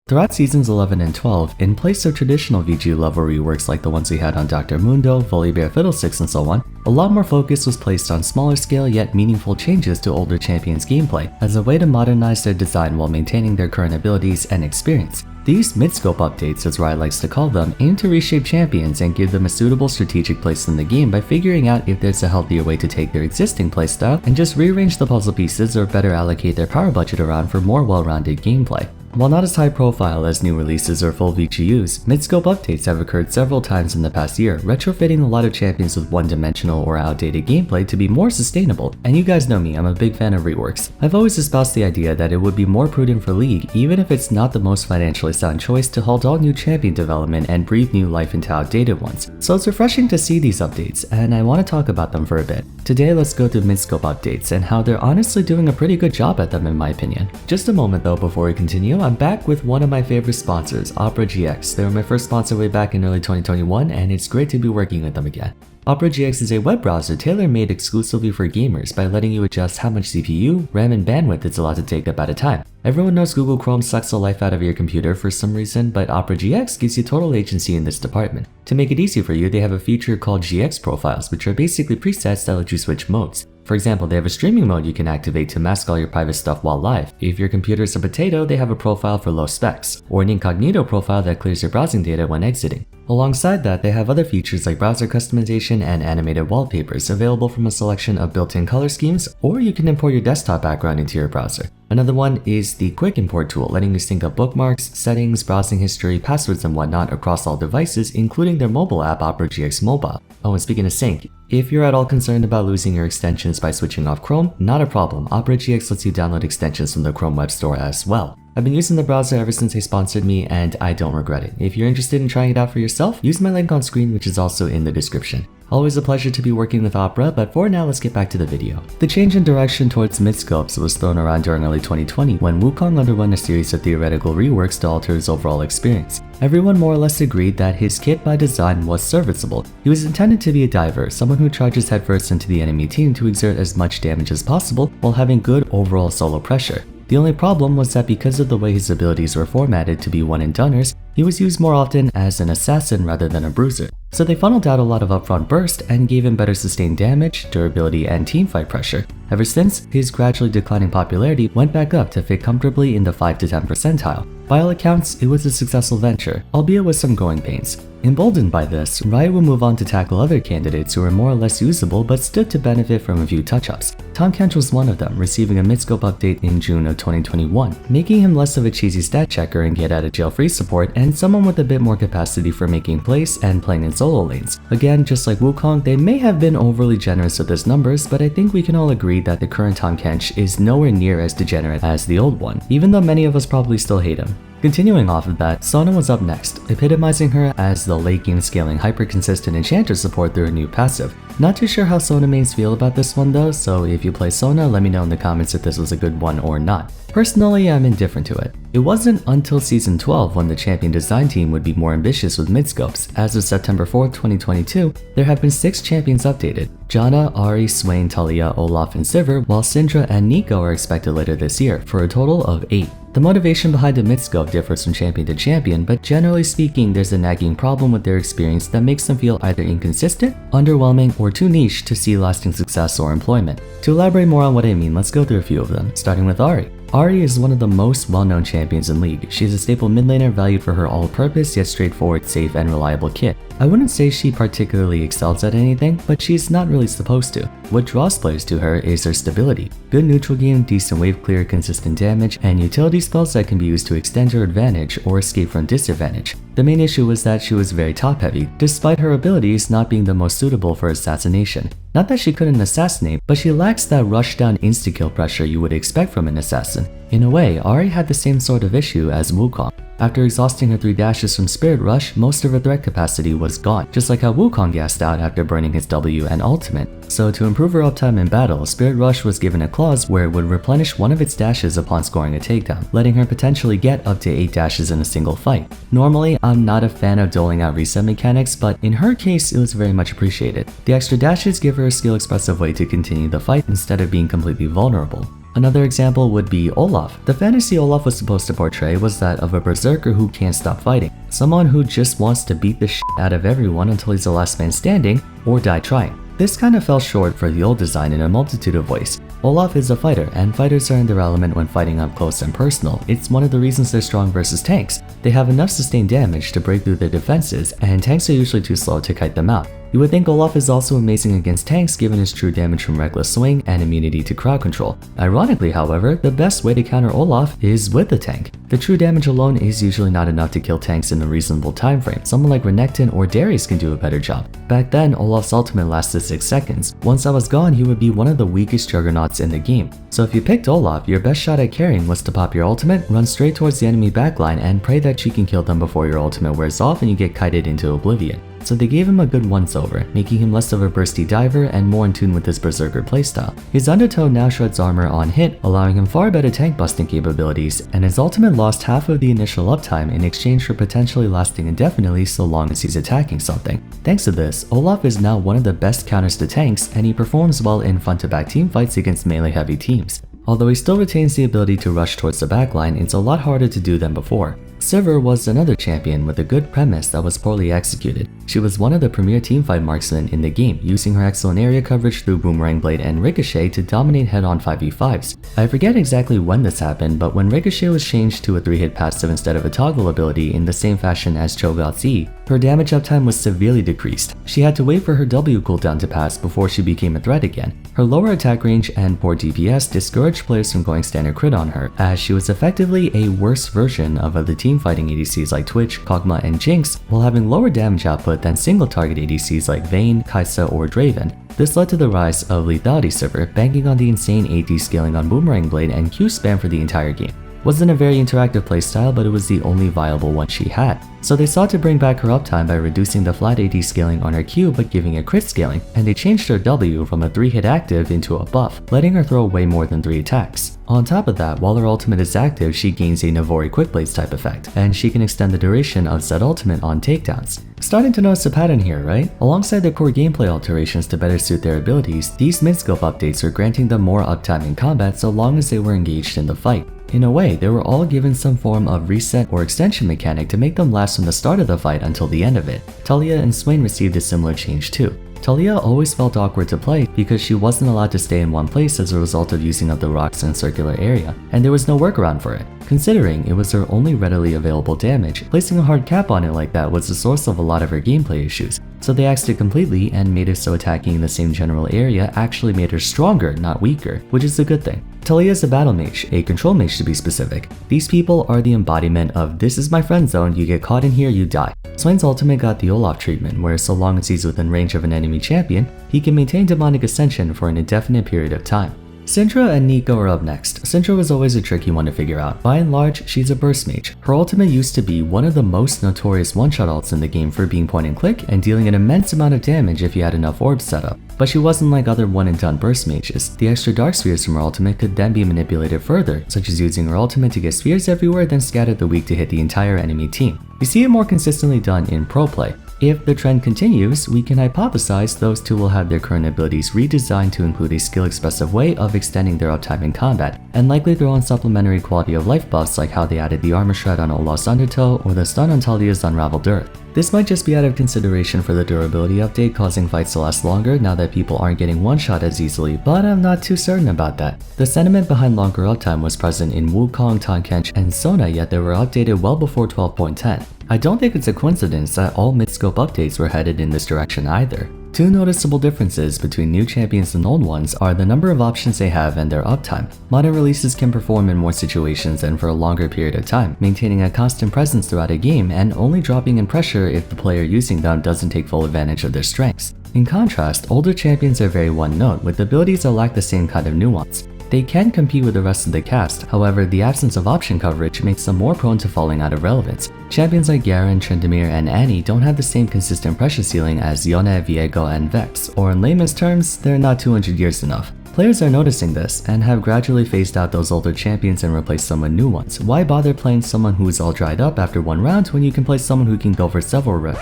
Throughout seasons 11 and 12, in place of traditional VG level reworks like the ones we had on Dr. Mundo, Volibear Fiddlesticks, and so on, a lot more focus was placed on smaller scale yet meaningful changes to older champions' gameplay as a way to modernize their design while maintaining their current abilities and experience. These mid-scope updates, as Riot likes to call them, aim to reshape champions and give them a suitable strategic place in the game by figuring out if there's a healthier way to take their existing playstyle and just rearrange the puzzle pieces or better allocate their power budget around for more well-rounded gameplay. While not as high profile as new releases or full VGUs, mid-scope updates have occurred several times in the past year, retrofitting a lot of champions with one-dimensional or outdated gameplay to be more sustainable. And you guys know me, I'm a big fan of reworks. I've always espoused the idea that it would be more prudent for League, even if it's not the most financially sound choice, to halt all new champion development and breathe new life into outdated ones. So it's refreshing to see these updates, and I want to talk about them for a bit. Today let's go through mid-scope updates and how they're honestly doing a pretty good job at them in my opinion. Just a moment though before we continue, I'm back with one of my favorite sponsors, Opera GX. They were my first sponsor way back in early 2021 and it's great to be working with them again. Opera GX is a web browser tailor-made exclusively for gamers by letting you adjust how much CPU, RAM, and bandwidth it's allowed to take up at a time. Everyone knows Google Chrome sucks the life out of your computer for some reason, but Opera GX gives you total agency in this department. To make it easy for you, they have a feature called GX profiles, which are basically presets that let you switch modes. For example, they have a streaming mode you can activate to mask all your private stuff while live. If your computer's a potato, they have a profile for low specs, or an incognito profile that clears your browsing data when exiting. Alongside that, they have other features like browser customization and animated wallpapers available from a selection of built-in color schemes, or you can import your desktop background into your browser. Another one is the quick import tool, letting you sync up bookmarks, settings, browsing history, passwords, and whatnot across all devices, including their mobile app Opera GX Mobile. Oh, and speaking of sync, if you're at all concerned about losing your extensions by switching off Chrome, not a problem. Opera GX lets you download extensions from the Chrome Web Store as well. I've been using the browser ever since they sponsored me and I don't regret it. If you're interested in trying it out for yourself, use my link on screen, which is also in the description. Always a pleasure to be working with Opera, but for now let's get back to the video. The change in direction towards mid-scopes was thrown around during early 2020 when Wukong underwent a series of theoretical reworks to alter his overall experience. Everyone more or less agreed that his kit by design was serviceable. He was intended to be a diver, someone who charges headfirst into the enemy team to exert as much damage as possible while having good overall solo pressure. The only problem was that because of the way his abilities were formatted to be one-and-doners, he was used more often as an assassin rather than a bruiser. So they funneled out a lot of upfront burst and gave him better sustained damage, durability, and teamfight pressure. Ever since, his gradually declining popularity went back up to fit comfortably in the 5 to 10 percentile. By all accounts, it was a successful venture, albeit with some growing pains. Emboldened by this, Riot would move on to tackle other candidates who were more or less usable but stood to benefit from a few touch-ups. Tahm Kench was one of them, receiving a mid-scope update in June of 2021, making him less of a cheesy stat checker and get out of jail free support and someone with a bit more capacity for making plays and playing in solo lanes. Again, just like Wukong, they may have been overly generous with his numbers, but I think we can all agree that the current Tahm Kench is nowhere near as degenerate as the old one, even though many of us probably still hate him. Continuing off of that, Sona was up next, epitomizing her as the late game scaling hyper-consistent enchanter support through a new passive. Not too sure how Sona mains feel about this one though, so if you play Sona, let me know in the comments if this was a good one or not. Personally, I'm indifferent to it. It wasn't until Season 12 when the champion design team would be more ambitious with mid-scopes. As of September 4th, 2022, there have been 6 champions updated. Janna, Ahri, Swain, Talia, Olaf, and Sivir, while Syndra and Neeko are expected later this year, for a total of 8. The motivation behind the mid-scope differs from champion to champion, but generally speaking, there's a nagging problem with their experience that makes them feel either inconsistent, underwhelming, or too niche to see lasting success or employment. To elaborate more on what I mean, let's go through a few of them, starting with Ahri. Ahri is one of the most well-known champions in League. She is a staple mid laner valued for her all-purpose yet straightforward, safe, and reliable kit. I wouldn't say she particularly excels at anything, but she's not really supposed to. What draws players to her is her stability. Good neutral game, decent wave clear, consistent damage, and utility spells that can be used to extend her advantage or escape from disadvantage. The main issue was that she was very top-heavy, despite her abilities not being the most suitable for assassination. Not that she couldn't assassinate, but she lacks that rush-down insta-kill pressure you would expect from an assassin. In a way, Ahri had the same sort of issue as Wukong. After exhausting her 3 dashes from Spirit Rush, most of her threat capacity was gone, just like how Wukong gassed out after burning his W and ultimate. So to improve her uptime in battle, Spirit Rush was given a clause where it would replenish one of its dashes upon scoring a takedown, letting her potentially get up to 8 dashes in a single fight. Normally, I'm not a fan of doling out reset mechanics, but in her case, it was very much appreciated. The extra dashes give her a skill expressive way to continue the fight instead of being completely vulnerable. Another example would be Olaf. The fantasy Olaf was supposed to portray was that of a berserker who can't stop fighting, someone who just wants to beat the shit out of everyone until he's the last man standing or die trying. This kind of fell short for the old design in a multitude of ways. Olaf is a fighter, and fighters are in their element when fighting up close and personal. It's one of the reasons they're strong versus tanks. They have enough sustained damage to break through their defenses, and tanks are usually too slow to kite them out. You would think Olaf is also amazing against tanks given his true damage from reckless swing and immunity to crowd control. Ironically, however, the best way to counter Olaf is with a tank. The true damage alone is usually not enough to kill tanks in a reasonable time frame. Someone like Renekton or Darius can do a better job. Back then, Olaf's ultimate lasted 6 seconds. Once that was gone, he would be one of the weakest juggernauts in the game. So if you picked Olaf, your best shot at carrying was to pop your ultimate, run straight towards the enemy backline, and pray that you can kill them before your ultimate wears off and you get kited into oblivion. So they gave him a good once-over, making him less of a bursty diver and more in tune with his Berserker playstyle. His undertow now shreds armor on hit, allowing him far better tank busting capabilities, and his ultimate lost half of the initial uptime in exchange for potentially lasting indefinitely so long as he's attacking something. Thanks to this, Olaf is now one of the best counters to tanks, and he performs well in front-to-back teamfights against melee-heavy teams. Although he still retains the ability to rush towards the backline, it's a lot harder to do than before. Sivir was another champion with a good premise that was poorly executed. She was one of the premier teamfight marksmen in the game, using her excellent area coverage through Boomerang Blade and Ricochet to dominate head-on 5v5s. I forget exactly when this happened, but when Ricochet was changed to a 3-hit passive instead of a toggle ability in the same fashion as Cho'Gath's E, her damage uptime was severely decreased. She had to wait for her W cooldown to pass before she became a threat again. Her lower attack range and poor DPS discouraged players from going standard crit on her, as she was effectively a worse version of other teamfighting ADCs like Twitch, Kog'Maw, and Jinx, while having lower damage output than single-target ADCs like Vayne, Kai'Sa, or Draven. This led to the rise of Lethality Sivir, banking on the insane AD scaling on Boomerang Blade and Q spam for the entire game. Wasn't a very interactive playstyle, but it was the only viable one she had. So they sought to bring back her uptime by reducing the flat AD scaling on her Q but giving it crit scaling, and they changed her W from a 3-hit active into a buff, letting her throw way more than 3 attacks. On top of that, while her ultimate is active, she gains a Navori Quick Blades type effect, and she can extend the duration of said ultimate on takedowns. Starting to notice a pattern here, right? Alongside their core gameplay alterations to better suit their abilities, these mid-scope updates were granting them more uptime in combat so long as they were engaged in the fight. In a way, they were all given some form of reset or extension mechanic to make them last from the start of the fight until the end of it. Talia and Swain received a similar change too. Talia always felt awkward to play because she wasn't allowed to stay in one place as a result of using up the rocks in a circular area, and there was no workaround for it. Considering it was her only readily available damage, placing a hard cap on it like that was the source of a lot of her gameplay issues. So they axed it completely and made it so attacking in the same general area actually made her stronger, not weaker, which is a good thing. Talia is a battle mage, a control mage to be specific. These people are the embodiment of "this is my friend zone, you get caught in here, you die." Swain's ultimate got the Olaf treatment, where so long as he's within range of an enemy champion, he can maintain demonic ascension for an indefinite period of time. Syndra and Neeko are up next. Syndra was always a tricky one to figure out. By and large, she's a burst mage. Her ultimate used to be one of the most notorious one-shot ults in the game for being point and click and dealing an immense amount of damage if you had enough orbs set up. But she wasn't like other one-and-done burst mages. The extra dark spheres from her ultimate could then be manipulated further, such as using her ultimate to get spheres everywhere then scatter the weak to hit the entire enemy team. We see it more consistently done in pro play. If the trend continues, we can hypothesize those two will have their current abilities redesigned to include a skill-expressive way of extending their uptime in combat, and likely throw in supplementary quality of life buffs like how they added the armor shred on Olaf's Undertow or the stun on Talia's Unraveled Earth. This might just be out of consideration for the durability update, causing fights to last longer now that people aren't getting one-shot as easily, but I'm not too certain about that. The sentiment behind longer uptime was present in Wukong, Tankkench, and Sona, yet they were updated well before 12.10. I don't think it's a coincidence that all mid-scope updates were headed in this direction either. Two noticeable differences between new champions and old ones are the number of options they have and their uptime. Modern releases can perform in more situations and for a longer period of time, maintaining a constant presence throughout a game and only dropping in pressure if the player using them doesn't take full advantage of their strengths. In contrast, older champions are very one-note, with abilities that lack the same kind of nuance. They can compete with the rest of the cast, however, the absence of option coverage makes them more prone to falling out of relevance. Champions like Garen, Tryndamere, and Annie don't have the same consistent pressure ceiling as Yone, Viego, and Vex, or in layman's terms, they're not 200 years enough. Players are noticing this, and have gradually phased out those older champions and replaced them with new ones. Why bother playing someone who's all dried up after one round when you can play someone who can go for several rounds?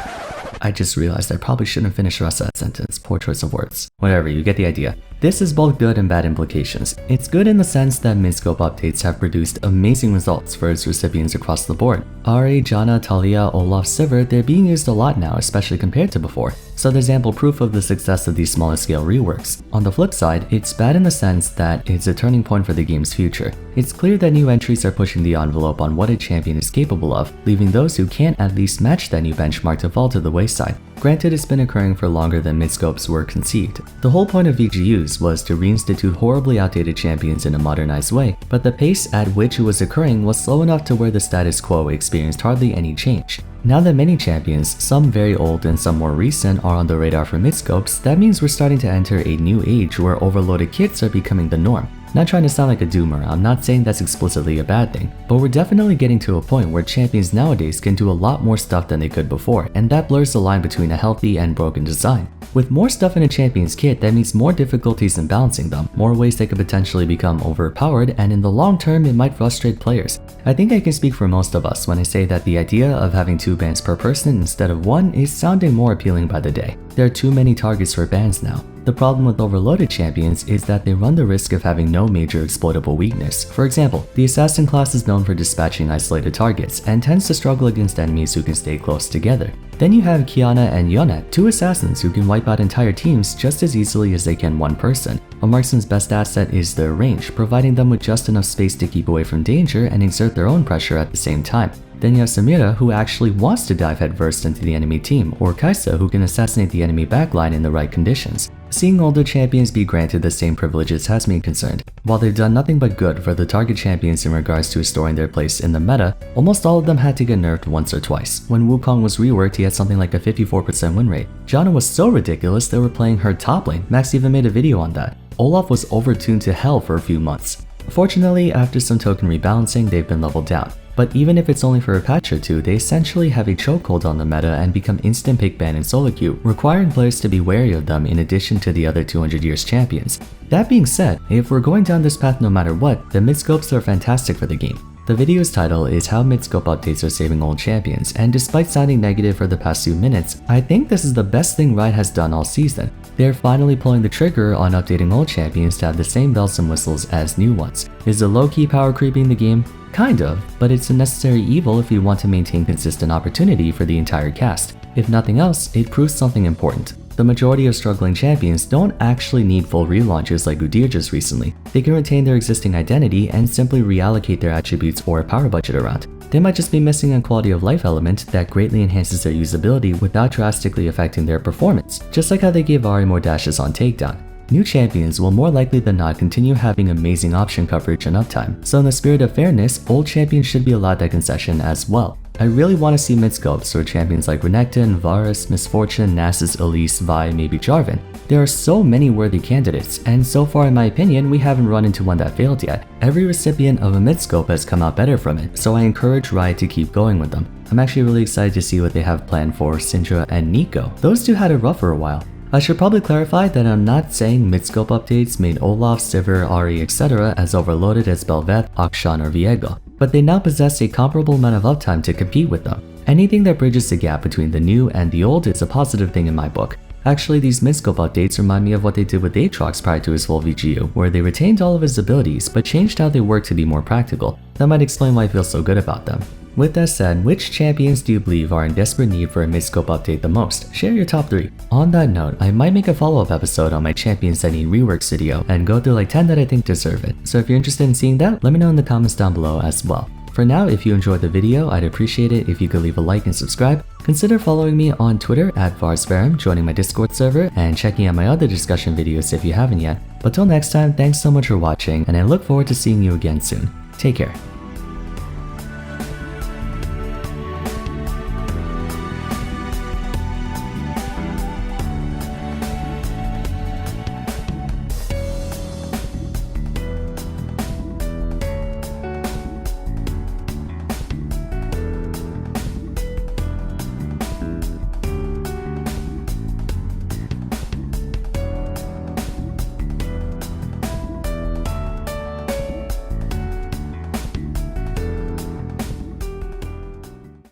I just realized I probably shouldn't finish the rest of that sentence. Poor choice of words. Whatever, you get the idea. This is both good and bad implications. It's good in the sense that mid-scope updates have produced amazing results for its recipients across the board. Ari, Janna, Talia, Olaf, Sivir, they're being used a lot now, especially compared to before. So there's ample proof of the success of these smaller scale reworks. On the flip side, it's bad in the sense that it's a turning point for the game's future. It's clear that new entries are pushing the envelope on what a champion is capable of, leaving those who can't at least match that new benchmark to fall to the wayside. Granted, it's been occurring for longer than mid-scopes were conceived. The whole point of VGUs was to reinstitute horribly outdated champions in a modernized way, but the pace at which it was occurring was slow enough to where the status quo experienced hardly any change. Now that many champions, some very old and some more recent, are on the radar for mid-scopes, that means we're starting to enter a new age where overloaded kits are becoming the norm. Not trying to sound like a doomer, I'm not saying that's explicitly a bad thing, but we're definitely getting to a point where champions nowadays can do a lot more stuff than they could before, and that blurs the line between a healthy and broken design. With more stuff in a champion's kit, that means more difficulties in balancing them, more ways they could potentially become overpowered, and in the long term, it might frustrate players. I think I can speak for most of us when I say that the idea of having 2 bans per person instead of 1 is sounding more appealing by the day. There are too many targets for bans now. The problem with overloaded champions is that they run the risk of having no major exploitable weakness. For example, the assassin class is known for dispatching isolated targets and tends to struggle against enemies who can stay close together. Then you have Kiana and Yone, 2 assassins who can wipe out entire teams just as easily as they can one person. A marksman's best asset is their range, providing them with just enough space to keep away from danger and exert their own pressure at the same time. Then you have Samira, who actually wants to dive headfirst into the enemy team, or Kaisa, who can assassinate the enemy backline in the right conditions. Seeing older champions be granted the same privileges has me concerned. While they've done nothing but good for the target champions in regards to restoring their place in the meta, almost all of them had to get nerfed once or twice. When Wukong was reworked, he had something like a 54% win rate. Janna was so ridiculous they were playing her top lane. Max even made a video on that. Olaf was overtuned to hell for a few months. Fortunately, after some token rebalancing, they've been leveled down. But even if it's only for a patch or two, they essentially have a chokehold on the meta and become instant pick ban in solo queue, requiring players to be wary of them in addition to the other 200 years champions. That being said, if we're going down this path no matter what, the mid-scopes are fantastic for the game. The video's title is How Mid-Scope Updates Are Saving Old Champions, and despite sounding negative for the past few minutes, I think this is the best thing Riot has done all season. They're finally pulling the trigger on updating old champions to have the same bells and whistles as new ones. Is the low-key power creeping the game? Kind of, but it's a necessary evil if you want to maintain consistent opportunity for the entire cast. If nothing else, it proves something important. The majority of struggling champions don't actually need full relaunches like Udyr just recently. They can retain their existing identity and simply reallocate their attributes or power budget around. They might just be missing a quality of life element that greatly enhances their usability without drastically affecting their performance, just like how they gave Ahri more dashes on takedown. New champions will more likely than not continue having amazing option coverage and uptime, so in the spirit of fairness, old champions should be allowed that concession as well. I really want to see mid-scopes or champions like Renekton, Vars, Misfortune, Nasus, Elise, Vi, maybe Jarvan. There are so many worthy candidates, and so far in my opinion, we haven't run into one that failed yet. Every recipient of a mid-scope has come out better from it, so I encourage Riot to keep going with them. I'm actually really excited to see what they have planned for Syndra and Nico. Those two had it rough for a while. I should probably clarify that I'm not saying mid-scope updates made Olaf, Sivir, Ahri, etc. as overloaded as Bel'Veth, Akshan, or Viego, but they now possess a comparable amount of uptime to compete with them. Anything that bridges the gap between the new and the old is a positive thing in my book. Actually, these mid-scope updates remind me of what they did with Aatrox prior to his full VGU, where they retained all of his abilities but changed how they work to be more practical. That might explain why I feel so good about them. With that said, which champions do you believe are in desperate need for a mid-scope update the most? Share your top 3. On that note, I might make a follow-up episode on my champions that need reworks video and go through like 10 that I think deserve it. So if you're interested in seeing that, let me know in the comments down below as well. For now, if you enjoyed the video, I'd appreciate it if you could leave a like and subscribe. Consider following me on Twitter at Vars, joining my Discord server, and checking out my other discussion videos if you haven't yet. But till next time, thanks so much for watching, and I look forward to seeing you again soon. Take care.